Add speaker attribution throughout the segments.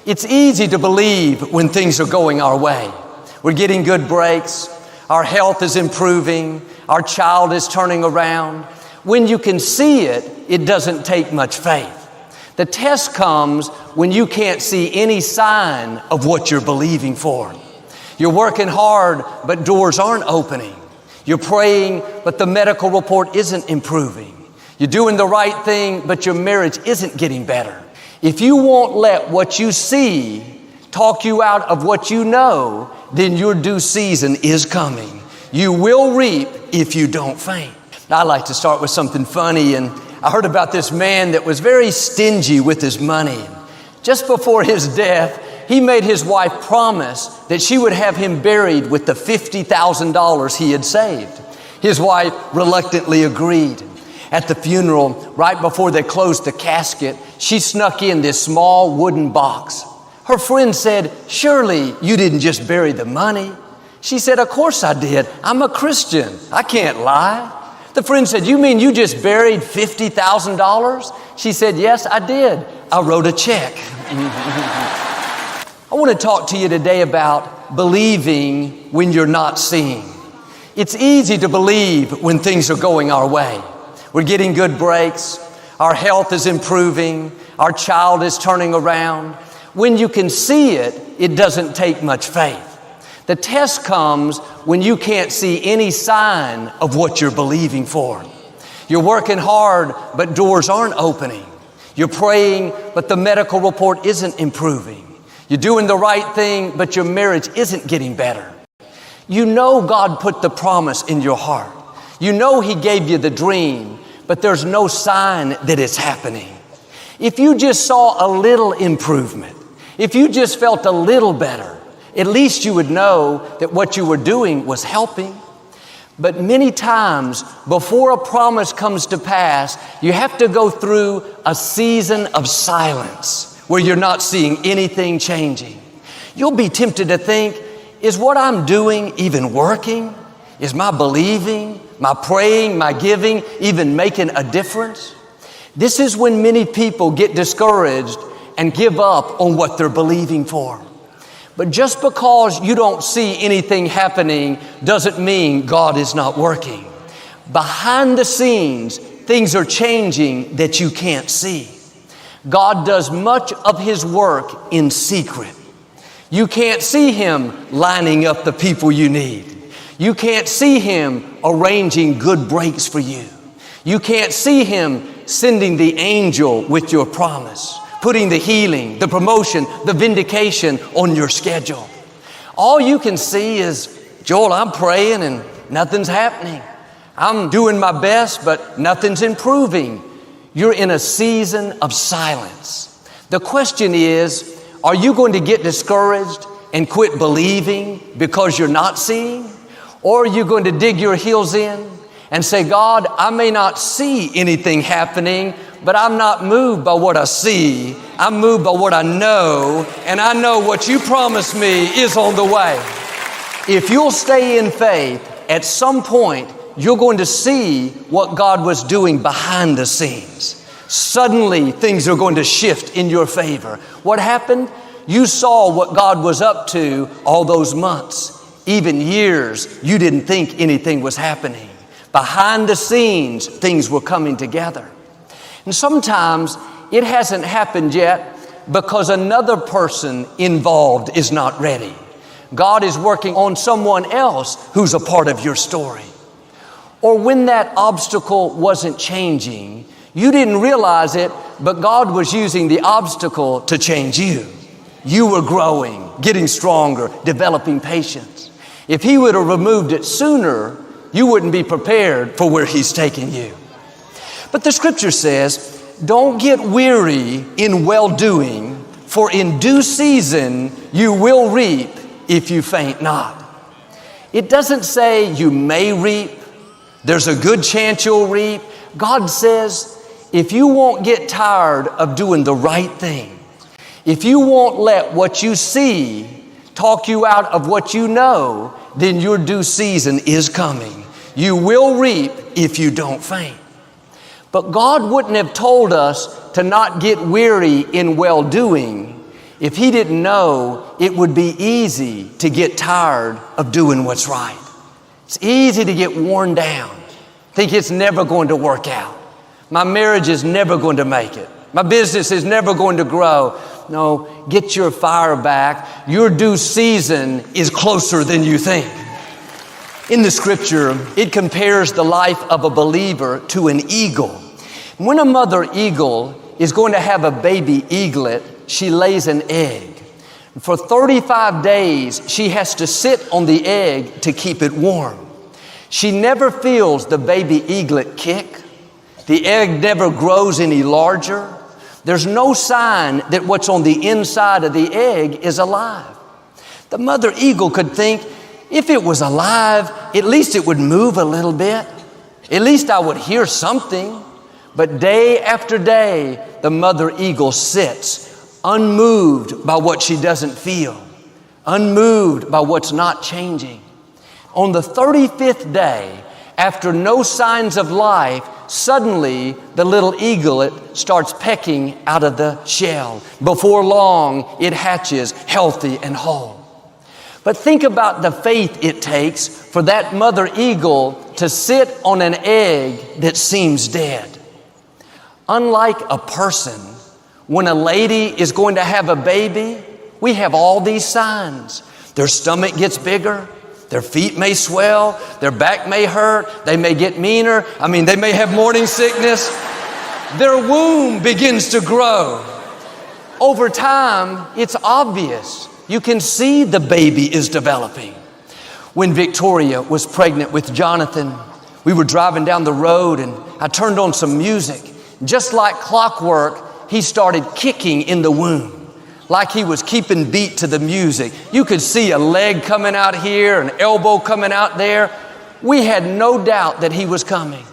Speaker 1: It's easy to believe when things are going our way. We're getting good breaks. Our health is improving. Our child is turning around. When you can see it, it doesn't take much faith. The test comes when you can't see any sign of what you're believing for. You're working hard, but doors aren't opening. You're praying, but the medical report isn't improving. You're doing the right thing, but your marriage isn't getting better. If you won't let what you see talk you out of what you know, then your due season is coming. You will reap if you don't faint. I like to start with something funny, and I heard about this man that was very stingy with his money. Just before his death, he made his wife promise that she would have him buried with the $50,000 he had saved. His wife reluctantly agreed. At the funeral, right before they closed the casket, she snuck in this small wooden box. Her friend said, "Surely you didn't just bury the money." She said, "Of course I did. I'm a Christian. I can't lie." The friend said, "You mean you just buried $50,000? She said, "Yes, I did. I wrote a check." I want to talk to you today about believing when you're not seeing. It's easy to believe when things are going our way. We're getting good breaks. Our health is improving. Our child is turning around. When you can see it, it doesn't take much faith. The test comes when you can't see any sign of what you're believing for. You're working hard, but doors aren't opening. You're praying, but the medical report isn't improving. You're doing the right thing, but your marriage isn't getting better. You know God put the promise in your heart. You know He gave you the dream, but there's no sign that it's happening. If you just saw a little improvement, if you just felt a little better, at least you would know that what you were doing was helping. But many times, before a promise comes to pass, you have to go through a season of silence where you're not seeing anything changing. You'll be tempted to think, is what I'm doing even working? Is my believing, my praying, my giving even making a difference? This is when many people get discouraged and give up on what they're believing for. But just because you don't see anything happening doesn't mean God is not working. Behind the scenes, things are changing that you can't see. God does much of His work in secret. You can't see Him lining up the people you need. You can't see Him arranging good breaks for you. You can't see Him sending the angel with your promise, putting the healing, the promotion, the vindication on your schedule. All you can see is, Joel, I'm praying and nothing's happening. I'm doing my best, but nothing's improving. You're in a season of silence. The question is, are you going to get discouraged and quit believing because you're not seeing? Or are you going to dig your heels in and say, God, I may not see anything happening, but I'm not moved by what I see. I'm moved by what I know, and I know what you promised me is on the way. If you'll stay in faith, at some point, you're going to see what God was doing behind the scenes. Suddenly, things are going to shift in your favor. What happened? You saw what God was up to all those months, even years you didn't think anything was happening. Behind the scenes, things were coming together. And sometimes it hasn't happened yet because another person involved is not ready. God is working on someone else who's a part of your story. Or when that obstacle wasn't changing, you didn't realize it, but God was using the obstacle to change you. You were growing, getting stronger, developing patience. If He would have removed it sooner, you wouldn't be prepared for where He's taking you. But the scripture says, don't get weary in well-doing, for in due season you will reap if you faint not. It doesn't say you may reap. There's a good chance you'll reap. God says, if you won't get tired of doing the right thing, if you won't let what you see talk you out of what you know, then your due season is coming. You will reap if you don't faint. But God wouldn't have told us to not get weary in well-doing if he didn't know it would be easy to get tired of doing what's right. It's easy to get worn down, think it's never going to work out. My marriage is never going to make it. My business is never going to grow. No, get your fire back. Your due season is closer than you think. In the scripture, it compares the life of a believer to an eagle. When a mother eagle is going to have a baby eaglet, she lays an egg. For 35 days, she has to sit on the egg to keep it warm. She never feels the baby eaglet kick. The egg never grows any larger. There's no sign that what's on the inside of the egg is alive. The mother eagle could think, if it was alive, at least it would move a little bit. At least I would hear something. But day after day, the mother eagle sits, unmoved by what she doesn't feel, unmoved by what's not changing. On the 35th day, after no signs of life, suddenly the little eaglet starts pecking out of the shell. Before long, it hatches healthy and whole. But think about the faith it takes for that mother eagle to sit on an egg that seems dead. Unlike a person, when a lady is going to have a baby, we have all these signs. Their stomach gets bigger. Their feet may swell. Their back may hurt. They may get meaner. They may have morning sickness. Their womb begins to grow. Over time, it's obvious. You can see the baby is developing. When Victoria was pregnant with Jonathan, we were driving down the road and I turned on some music. Just like clockwork, he started kicking in the womb, like he was keeping beat to the music. You could see a leg coming out here, an elbow coming out there. We had no doubt that he was coming.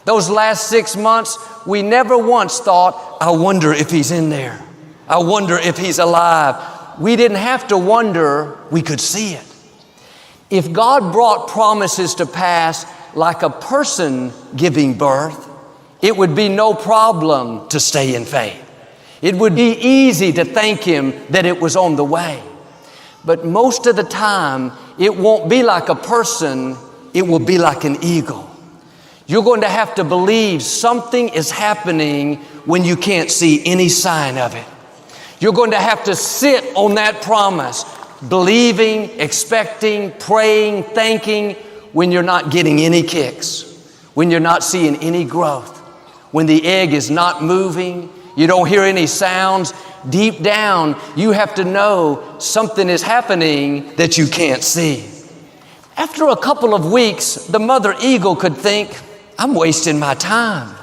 Speaker 1: Those last 6 months, we never once thought, I wonder if he's in there. I wonder if he's alive. We didn't have to wonder, we could see it. If God brought promises to pass like a person giving birth, it would be no problem to stay in faith. It would be easy to thank Him that it was on the way. But most of the time, it won't be like a person, it will be like an eagle. You're going to have to believe something is happening when you can't see any sign of it. You're going to have to sit on that promise, believing, expecting, praying, thanking, when you're not getting any kicks, when you're not seeing any growth, when the egg is not moving, you don't hear any sounds. Deep down, you have to know something is happening that you can't see. After a couple of weeks, the mother eagle could think, I'm wasting my time.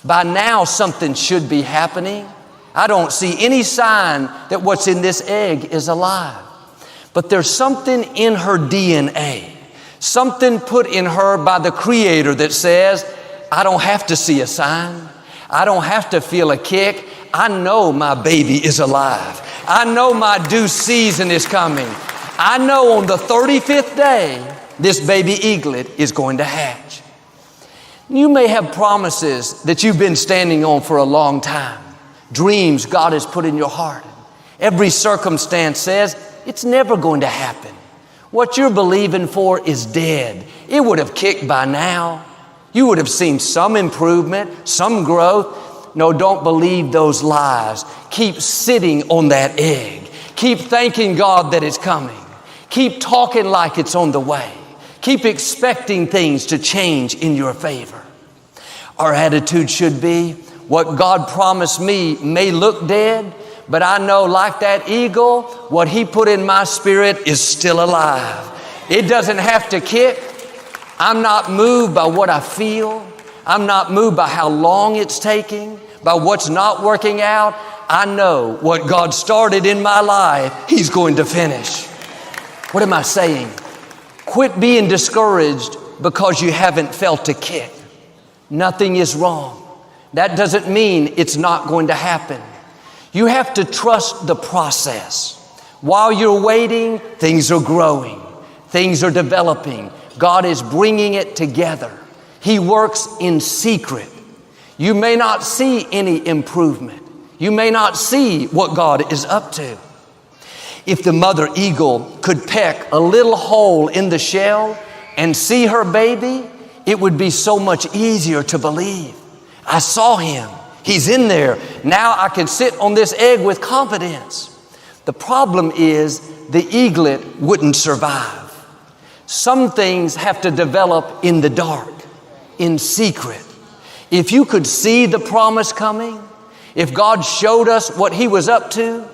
Speaker 1: By now, something should be happening. I don't see any sign that what's in this egg is alive. But there's something in her DNA, something put in her by the Creator that says, I don't have to see a sign. I don't have to feel a kick. I know my baby is alive. I know my due season is coming. I know on the 35th day, this baby eaglet is going to hatch. You may have promises that you've been standing on for a long time. Dreams God has put in your heart. Every circumstance says it's never going to happen. What you're believing for is dead. It would have kicked by now. You would have seen some improvement, some growth. No, don't believe those lies. Keep sitting on that egg. Keep thanking God that it's coming. Keep talking like it's on the way. Keep expecting things to change in your favor. Our attitude should be, what God promised me may look dead, but I know, like that eagle, what He put in my spirit is still alive. It doesn't have to kick. I'm not moved by what I feel. I'm not moved by how long it's taking, by what's not working out. I know what God started in my life, He's going to finish. What am I saying? Quit being discouraged because you haven't felt a kick. Nothing is wrong. That doesn't mean it's not going to happen. You have to trust the process. While you're waiting, things are growing. Things are developing. God is bringing it together. He works in secret. You may not see any improvement. You may not see what God is up to. If the mother eagle could peck a little hole in the shell and see her baby, it would be so much easier to believe. I saw him. He's in there. Now I can sit on this egg with confidence. The problem is the eaglet wouldn't survive. Some things have to develop in the dark, in secret. If you could see the promise coming, if God showed us what He was up to,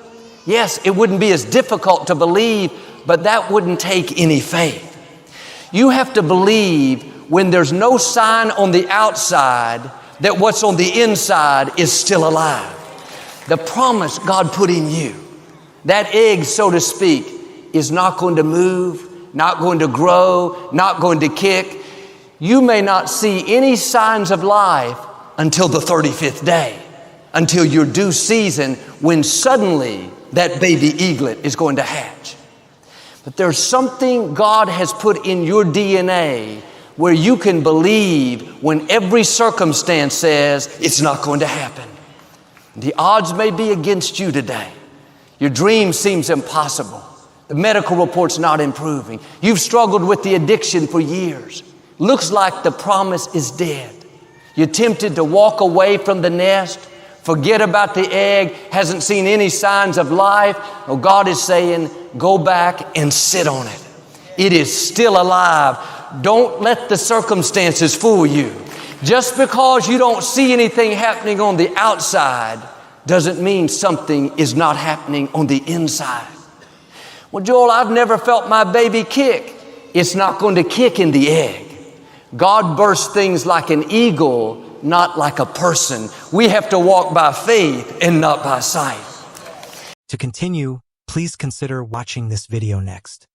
Speaker 1: yes, it wouldn't be as difficult to believe, but that wouldn't take any faith. You have to believe when there's no sign on the outside that what's on the inside is still alive. The promise God put in you, that egg, so to speak, is not going to move, not going to grow, not going to kick. You may not see any signs of life until the 35th day, until your due season, when suddenly that baby eaglet is going to hatch. But there's something God has put in your DNA where you can believe when every circumstance says it's not going to happen. The odds may be against you today. Your dream seems impossible. The medical report's not improving. You've struggled with the addiction for years. Looks like the promise is dead. You're tempted to walk away from the nest, forget about the egg, hasn't seen any signs of life. Oh, God is saying, go back and sit on it. It is still alive. Don't let the circumstances fool you. Just because you don't see anything happening on the outside doesn't mean something is not happening on the inside. Well, Joel, I've never felt my baby kick. It's not going to kick in the egg. God bursts things like an eagle, not like a person. We have to walk by faith and not by sight.
Speaker 2: To continue, please consider watching this video next.